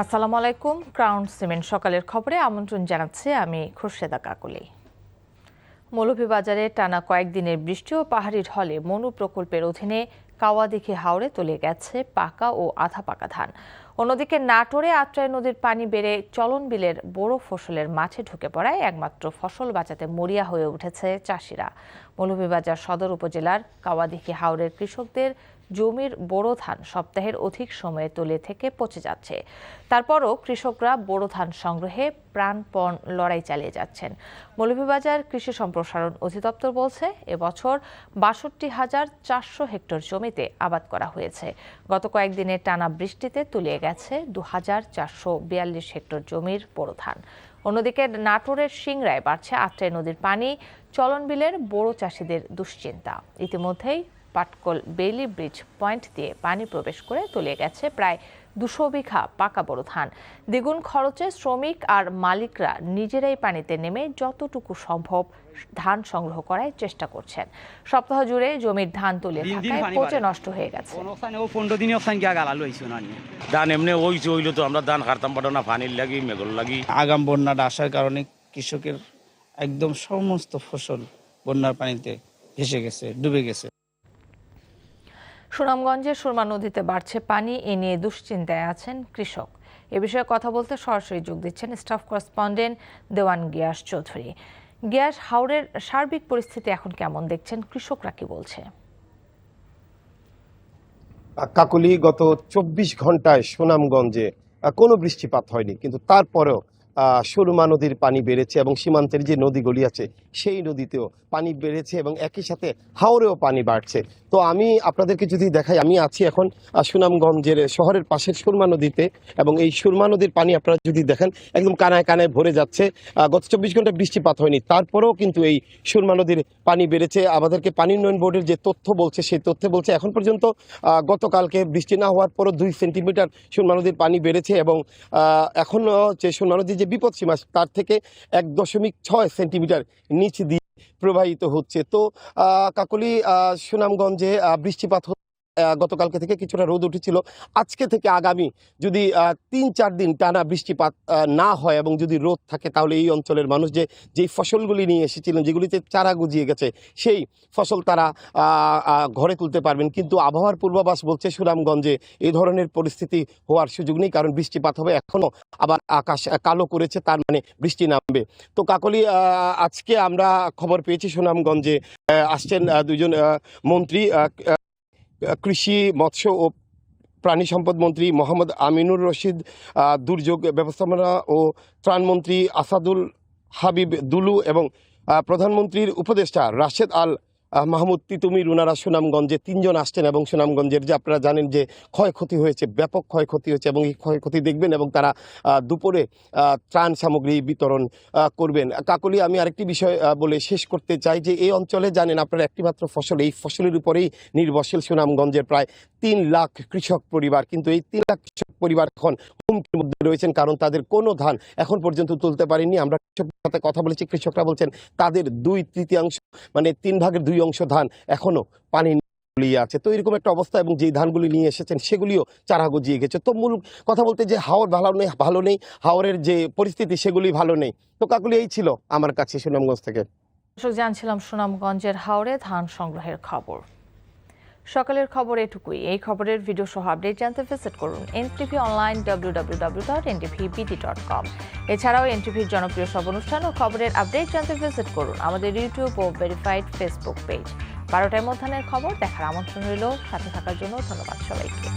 আসসালামু আলাইকুম। Crown cement সকালের খবরে আমন্ত্রণ জানাচ্ছি আমি খুরশেদা কাকলি। মৌলভীবাজারে টানা কয়েকদিনের বৃষ্টি ও পাহাড়ি ঢলে মনু প্রকল্পের অধীনে কাওয়াদিঘি হাওরে তলিয়ে গেছে পাকা ও আধা পাকা ধান। অন্যদিকে নাটোরে আত্রাই নদীর পানি বেড়ে চলন বিলের বড় ফসলের মাঠে ঢুকে পড়ায় একমাত্র ফসল বাঁচাতে মরিয়া হয়ে উঠেছে চাষিরা। মৌলভীবাজার সদর উপজেলার কাওয়াদিঘি হাওরের কৃষকদের জমির বোরো ধান সপ্তাহের অধিক সময়ে তলিয়ে থেকে পচে যাচ্ছে। তারপরও কৃষকরা বোরো ধান সংগ্রহে প্রাণপণ লড়াই চালিয়ে যাচ্ছেন। মৌলভীবাজার কৃষি সম্প্রসারণ অধিদপ্তর বলছে, এবছর ৬২,৪০০ হেক্টর জমিতে আবাদ করা হয়েছে। গত কয়েকদিনে টানা বৃষ্টিতে তলিয়ে গেছে ২,৪৪২ হেক্টর জমির বোরো ধান। অন্যদিকে নাটোরের সিংড়ায় বাড়ছে আত্রাই নদীর পানি, চলন বিলের বোরো চাষিদের দুশ্চিন্তা। ইতিমধ্যেই পাটকল বেইলি ব্রিজ পয়েন্ট দিয়ে পানি প্রবেশ করে তলিয়ে গেছে প্রায় ২০০ বিঘা পাকা বোরো ধান। দ্বিগুণ খরচে শ্রমিক আর মালিকরা নিজেরাই পানিতে নেমে যতটুকু সম্ভব ধান সংগ্রহ করার চেষ্টা করছেন। সপ্তাহ জুড়ে জমির ধান তলিয়ে থাকায় পচে নষ্ট হয়ে গেছে। ধান এমনি হইলো তো আমরা ধান খারতাম পারো না, পানির লাগি মেঘল লাগি। আগাম বন্যাটা আসার কারণে কৃষকের একদম সমস্ত ফসল বন্যার পানিতে ভেসে গেছে, ডুবে গেছে। সুনামগঞ্জের সুরমা নদীতে বাড়ছে পানি, এ নিয়ে দুশ্চিন্তায় আছেন কৃষক। এ বিষয়ে কথা বলতে সরাসরি যোগ দিচ্ছেন স্টাফ করেসপন্ডেন্ট দেওয়ান গিয়াস চৌধুরী। গিয়াস, হাওরের সার্বিক পরিস্থিতি এখন কেমন দেখছেন, কৃষকরা কি বলছে? কাকলি, গত ২৪ ঘন্টায় সুনামগঞ্জে কোনো বৃষ্টিপাত হয়নি, কিন্তু তারপরেও সুরমা নদীর পানি বেড়েছে এবং সীমান্তের যে নদীগুলি আছে সেই নদীতেও পানি বেড়েছে এবং একই সাথে হাওরেও পানি বাড়ছে। তো আমি আপনাদেরকে যদি দেখাই, আমি আছি এখন সুনামগঞ্জের শহরের পাশের সুরমা নদীতে, এবং এই সুরমা নদীর পানি আপনারা যদি দেখেন একদম কানায় কানায় ভরে যাচ্ছে। গত ২৪ ঘন্টায় বৃষ্টিপাত হয়নি, তারপরেও কিন্তু এই সুরমা নদীর পানি বেড়েছে। আমাদেরকে পানি উন্নয়ন বোর্ডের যে তথ্য বলছে, সেই তথ্যে বলছে এখন পর্যন্ত গতকালকে বৃষ্টি না হওয়ার পরও ২ সেন্টিমিটার সুরমা নদীর পানি বেড়েছে এবং এখনও যে সুরমা নদীর যে বিপদসীমা তার থেকে ১.৬ সেন্টিমিটার নিচ দিয়ে প্রবাহিত হচ্ছে। তো কাকলি, সুনামগঞ্জে বৃষ্টিপাত গতকালকে থেকে কিছুটা রোদ উঠেছিল। আজকে থেকে আগামী যদি ৩-৪ দিন টানা বৃষ্টিপাত না হয় এবং যদি রোদ থাকে, তাহলে এই অঞ্চলের মানুষ যেই ফসলগুলি নিয়ে এসেছিলেন, যেগুলিতে চারা গজিয়ে গেছে, সেই ফসল তারা ঘরে তুলতে পারবেন। কিন্তু আবহাওয়ার পূর্বাভাস বলছে সুনামগঞ্জে এই ধরনের পরিস্থিতি হওয়ার সুযোগ নেই, কারণ বৃষ্টিপাত হবে। এখনও আবার আকাশ কালো করেছে, তার মানে বৃষ্টি নামবে। তো কাকলি, আজকে আমরা খবর পেয়েছি সুনামগঞ্জে আসছেন ২ জন মন্ত্রী, কৃষি, মৎস্য ও প্রাণী সম্পদ মন্ত্রী মোহাম্মদ আমিনুর রশিদ, দুর্যোগ ব্যবস্থাপনা ও ত্রাণমন্ত্রী আসাদুল হাবিব দুলু এবং প্রধানমন্ত্রীর উপদেষ্টা রাশেদ আল মাহমুদ তিতুমির। ওনারা সুনামগঞ্জে ৩ জন আসছেন এবং সুনামগঞ্জের যে আপনারা জানেন যে ক্ষয়ক্ষতি হয়েছে, ব্যাপক ক্ষয়ক্ষতি হয়েছে, এবং এই ক্ষয়ক্ষতি দেখবেন এবং তারা দুপুরে ত্রাণ সামগ্রী বিতরণ করবেন। কাকলি, আমি আরেকটি বিষয় বলে শেষ করতে চাই যে এই অঞ্চলে জানেন আপনারা একটি মাত্র ফসল, এই ফসলের উপরেই নির্ভরশীল সুনামগঞ্জের প্রায় ৩ লাখ কৃষক পরিবার। কিন্তু এই 3 লাখ কৃষক পরিবার এখন হুমকির মধ্যে রয়েছেন, কারণ তাদের কোনো ধান এখন পর্যন্ত তুলতে পারেনি। আমরা কৃষকদের সাথে কথা বলেছি, কৃষকরা বলছেন তাদের 2/3 মানে 3 ভাগের 2 অংশ ধান এখনো পানি নিয়ে আছে। তো এরকম একটা অবস্থা, এবং যেই ধানগুলি নিয়ে এসেছেন সেগুলিও চারা গজিয়ে গেছে। তো মূল কথা বলতে যে হাওর ভালো নেই, হাওরের যে পরিস্থিতি সেগুলি ভালো নেই। তো কাকলি, এই ছিল আমার কাছে সুনামগঞ্জ থেকে। জানছিলাম সুনামগঞ্জের হাওরে ধান সংগ্রহের খবর। সকালের খবর এটুকুই। এই খবরের ভিডিও সহ আপডেট জানতে ভিজিট করুন এনটিভি অনলাইন www.ntvbd.com। এছাড়াও এনটিভির জনপ্রিয় সব অনুষ্ঠান ও খবরের আপডেট জানতে ভিজিট করুন আমাদের ইউটিউব ও ভেরিফাইড ফেসবুক পেজ। 12টায় মধ্যাহ্নের খবর দেখার আমন্ত্রণ রইল। সাথে থাকার জন্য ধন্যবাদ সবাইকে।